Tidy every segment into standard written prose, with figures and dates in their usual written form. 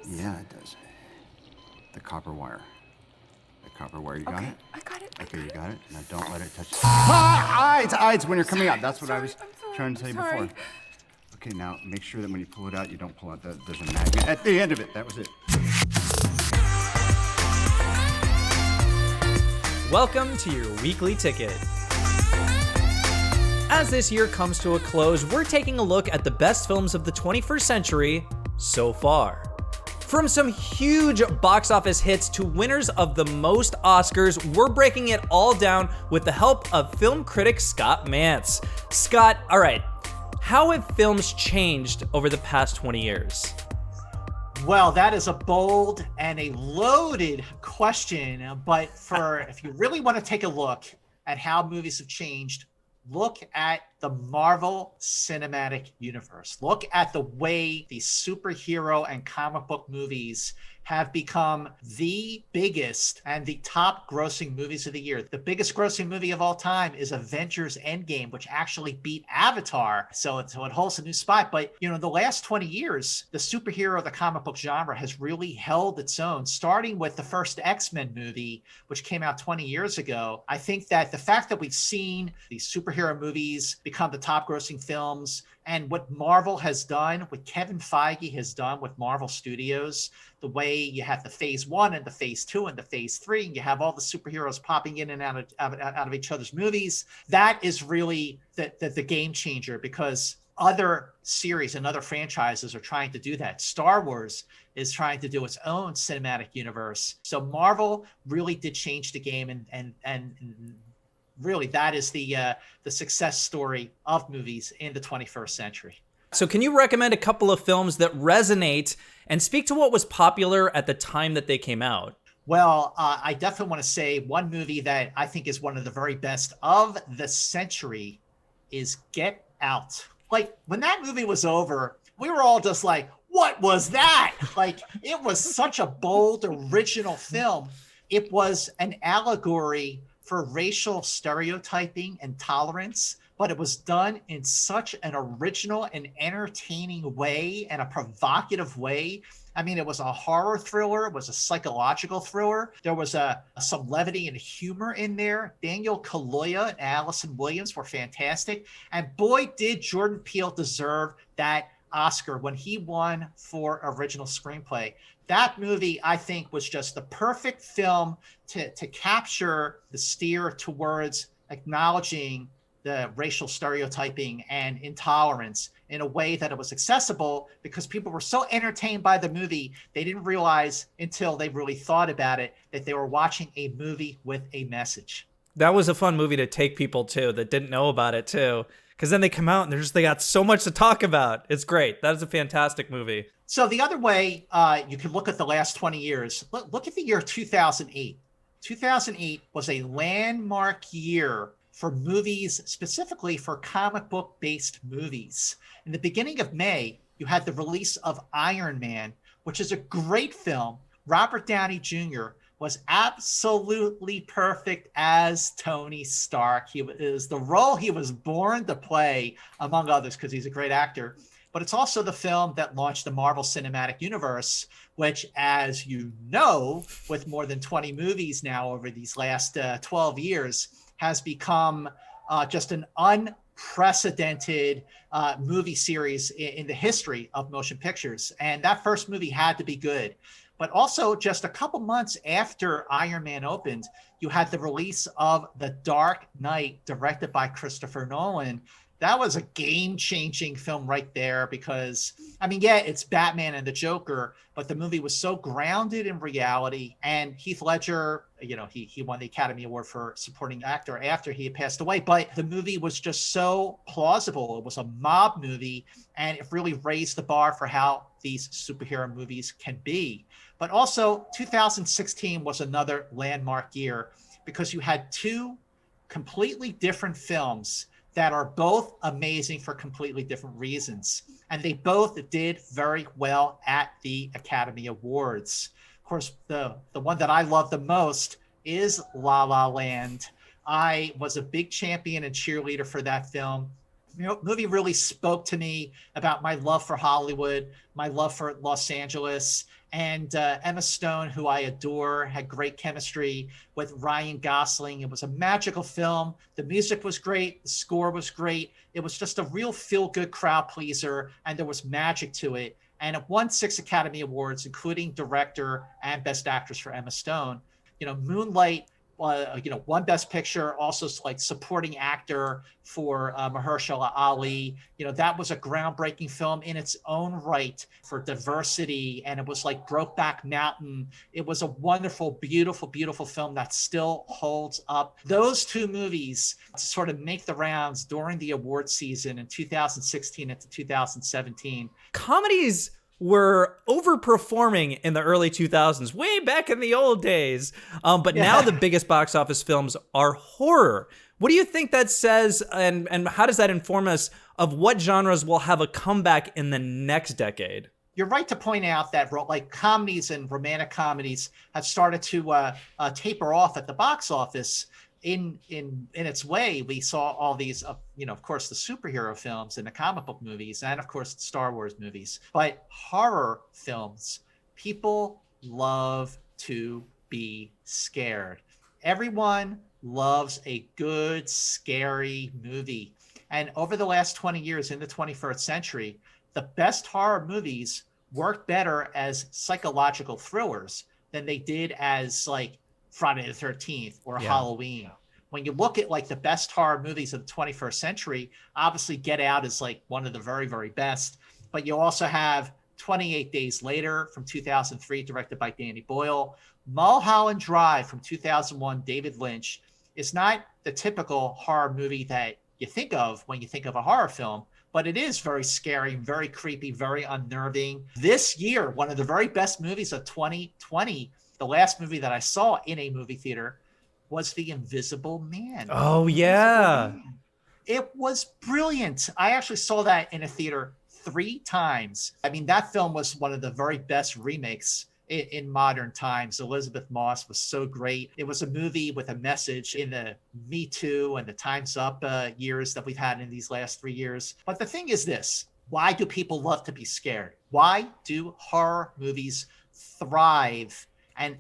Yeah, it does. The copper wire. The copper wire, you got Okay, it? I got it. Okay, you got it? Now don't let it touch. Ah, eyes when you're coming out. That's what I was trying to tell you before. Okay, now make sure that when you pull it out, you don't pull out there's a magnet at the end of it. That was it. Welcome to your weekly ticket. As this year comes to a close, we're taking a look at the best films of the 21st century so far. From some huge box office hits to winners of the most Oscars, we're breaking it all down with the help of film critic Scott Mantz. Scott, all right, how have films changed over the past 20 years? Well, that is a bold and a loaded question, but if you really want to take a look at how movies have changed, look at the Marvel Cinematic Universe. Look at the way these superhero and comic book movies have become the biggest and the top grossing movies of the year. The biggest grossing movie of all time is Avengers Endgame, which actually beat Avatar. So it holds a new spot. But, the last 20 years, the superhero, the comic book genre has really held its own, starting with the first X-Men movie, which came out 20 years ago. I think that the fact that we've seen these superhero movies become the top grossing films, and what Marvel has done, what Kevin Feige has done with Marvel Studios, the way you have the phase 1 and the phase 2 and the phase 3, and you have all the superheroes popping in and out of each other's movies, that is really the game changer, because other series and other franchises are trying to do that. Star Wars is trying to do its own cinematic universe. So Marvel really did change the game, and really, that is the success story of movies in the 21st century. So can you recommend a couple of films that resonate and speak to what was popular at the time that they came out? Well, I definitely want to say one movie that I think is one of the very best of the century is Get Out. Like, when that movie was over, we were all just like, what was that? Like, it was such a bold, original film. It was an allegory for racial stereotyping and tolerance, but it was done in such an original and entertaining way and a provocative way. I mean, it was a horror thriller, it was a psychological thriller. There was some levity and humor in there. Daniel Kaluuya and Allison Williams were fantastic. And boy, did Jordan Peele deserve that Oscar when he won for original screenplay. That movie, I think, was just the perfect film to capture the steer towards acknowledging the racial stereotyping and intolerance in a way that it was accessible, because people were so entertained by the movie, they didn't realize until they really thought about it that they were watching a movie with a message. That was a fun movie to take people to that didn't know about it too. Because then they come out and they got so much to talk about. It's great. That is a fantastic movie. So the other way you can look at the last 20 years, look at the year 2008. 2008 was a landmark year for movies, specifically for comic book based movies. In the beginning of May, you had the release of Iron Man, which is a great film. Robert Downey Jr. was absolutely perfect as Tony Stark. He was the role he was born to play, among others, because he's a great actor. But it's also the film that launched the Marvel Cinematic Universe, which, as you know, with more than 20 movies now over these last 12 years, has become just an unprecedented movie series in the history of motion pictures. And that first movie had to be good. But also, just a couple months after Iron Man opened, you had the release of The Dark Knight, directed by Christopher Nolan. That was a game-changing film right there, because, I mean, yeah, it's Batman and the Joker, but the movie was so grounded in reality. And Heath Ledger, he won the Academy Award for supporting actor after he had passed away. But the movie was just so plausible. It was a mob movie, and it really raised the bar for how these superhero movies can be. But also, 2016 was another landmark year, because you had two completely different films that are both amazing for completely different reasons. And they both did very well at the Academy Awards. Of course, the one that I love the most is La La Land. I was a big champion and cheerleader for that film. movie really spoke to me about my love for Hollywood, my love for Los Angeles. And Emma Stone, who I adore, had great chemistry with Ryan Gosling. It was a magical film. The music was great. The score was great. It was just a real feel-good crowd pleaser, and there was magic to it. And it won 6 Academy Awards, including director and Best Actress for Emma Stone. Moonlight, won Best Picture, also like supporting actor for Mahershala Ali. That was a groundbreaking film in its own right for diversity, and it was like Brokeback Mountain. It was a wonderful, beautiful, beautiful film that still holds up. Those 2 movies sort of make the rounds during the award season in 2016 into 2017. Comedies were overperforming in the early 2000s, way back in the old days. But now the biggest box office films are horror. What do you think that says, and how does that inform us of what genres will have a comeback in the next decade? You're right to point out that like comedies and romantic comedies have started to taper off at the box office. In its way, we saw all these, of course, the superhero films and the comic book movies, and of course, the Star Wars movies. But horror films, people love to be scared. Everyone loves a good, scary movie. And over the last 20 years in the 21st century, the best horror movies worked better as psychological thrillers than they did as like Friday the 13th or Halloween. When you look at like the best horror movies of the 21st century, obviously Get Out is like one of the very, very best. But you also have 28 Days Later from 2003, directed by Danny Boyle. Mulholland Drive from 2001, David Lynch, is not the typical horror movie that you think of when you think of a horror film, but it is very scary, very creepy, very unnerving. This year, one of the very best movies of 2020, the last movie that I saw in a movie theater, was The Invisible Man. Oh, yeah. It was brilliant. I actually saw that in a theater 3 times. I mean, that film was one of the very best remakes in modern times. Elizabeth Moss was so great. It was a movie with a message in the Me Too and the Time's Up years that we've had in these last 3 years. But the thing is this: why do people love to be scared? Why do horror movies thrive? And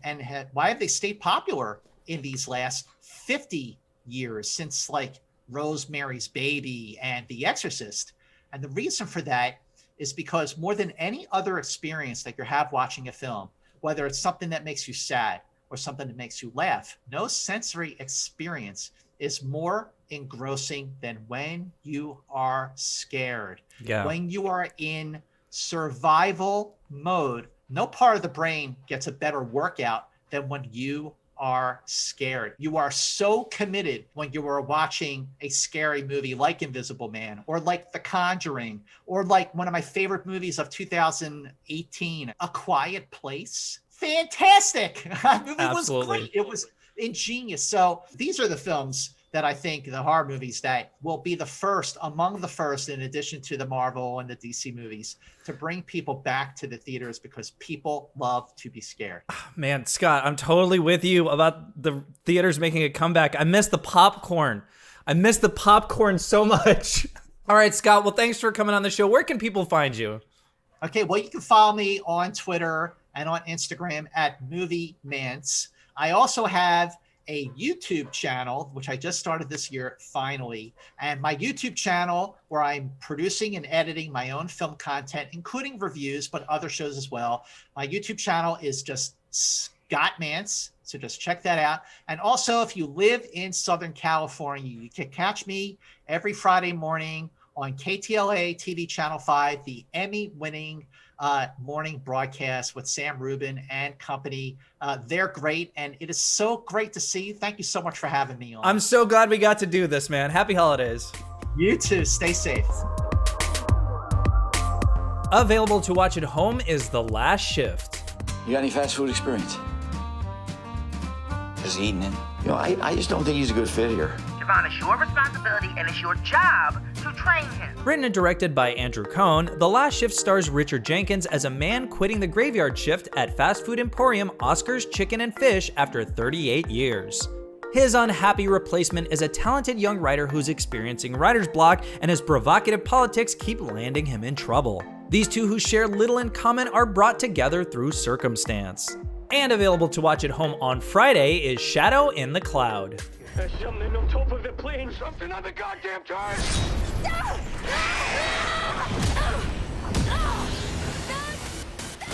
why have they stayed popular in these last 50 years, since like Rosemary's Baby and The Exorcist? And the reason for that is because more than any other experience that you have watching a film, whether it's something that makes you sad or something that makes you laugh, no sensory experience is more engrossing than when you are scared. Yeah. When you are in survival mode, no part of the brain gets a better workout than when you are scared. You are so committed when you are watching a scary movie like Invisible Man or like The Conjuring or like one of my favorite movies of 2018, A Quiet Place. Fantastic. That movie was great. It was ingenious. So these are the films that I think, the horror movies that will be the first, among the first, in addition to the Marvel and the DC movies, to bring people back to the theaters because people love to be scared. Man, Scott, I'm totally with you about the theaters making a comeback. I miss the popcorn. I miss the popcorn so much. All right, Scott, well, thanks for coming on the show. Where can people find you? Okay, well, you can follow me on Twitter and on Instagram at Movie Mance. I also have a YouTube channel, which I just started this year, finally. And my YouTube channel, where I'm producing and editing my own film content, including reviews, but other shows as well. My YouTube channel is just Scott Mance. So just check that out. And also, if you live in Southern California, you can catch me every Friday morning on KTLA TV Channel 5, the Emmy-winning morning broadcast with Sam Rubin and company. They're great, and it is so great to see you. Thank you so much for having me on. I'm so glad we got to do this, man. Happy holidays. You too. Stay safe. Available to watch at home is The Last Shift. You got any fast food experience? Just eating it. I just don't think he's a good fit here. Javon, it's your responsibility and it's your job to train him. Written and directed by Andrew Cohn, The Last Shift stars Richard Jenkins as a man quitting the graveyard shift at fast food emporium Oscar's Chicken and Fish after 38 years. His unhappy replacement is a talented young writer who's experiencing writer's block, and his provocative politics keep landing him in trouble. These two, who share little in common, are brought together through circumstance. And available to watch at home on Friday is Shadow in the Cloud. There's something on top of the plane. Something on the goddamn tires.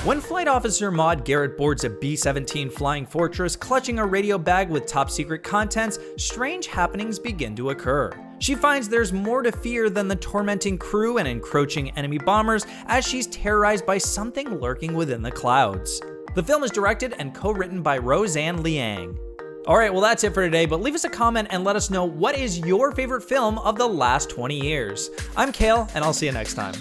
When Flight Officer Maude Garrett boards a B-17 Flying Fortress clutching a radio bag with top secret contents, strange happenings begin to occur. She finds there's more to fear than the tormenting crew and encroaching enemy bombers, as she's terrorized by something lurking within the clouds. The film is directed and co-written by Roseanne Liang. Alright, well that's it for today, but leave us a comment and let us know what is your favorite film of the last 20 years. I'm Kale, and I'll see you next time.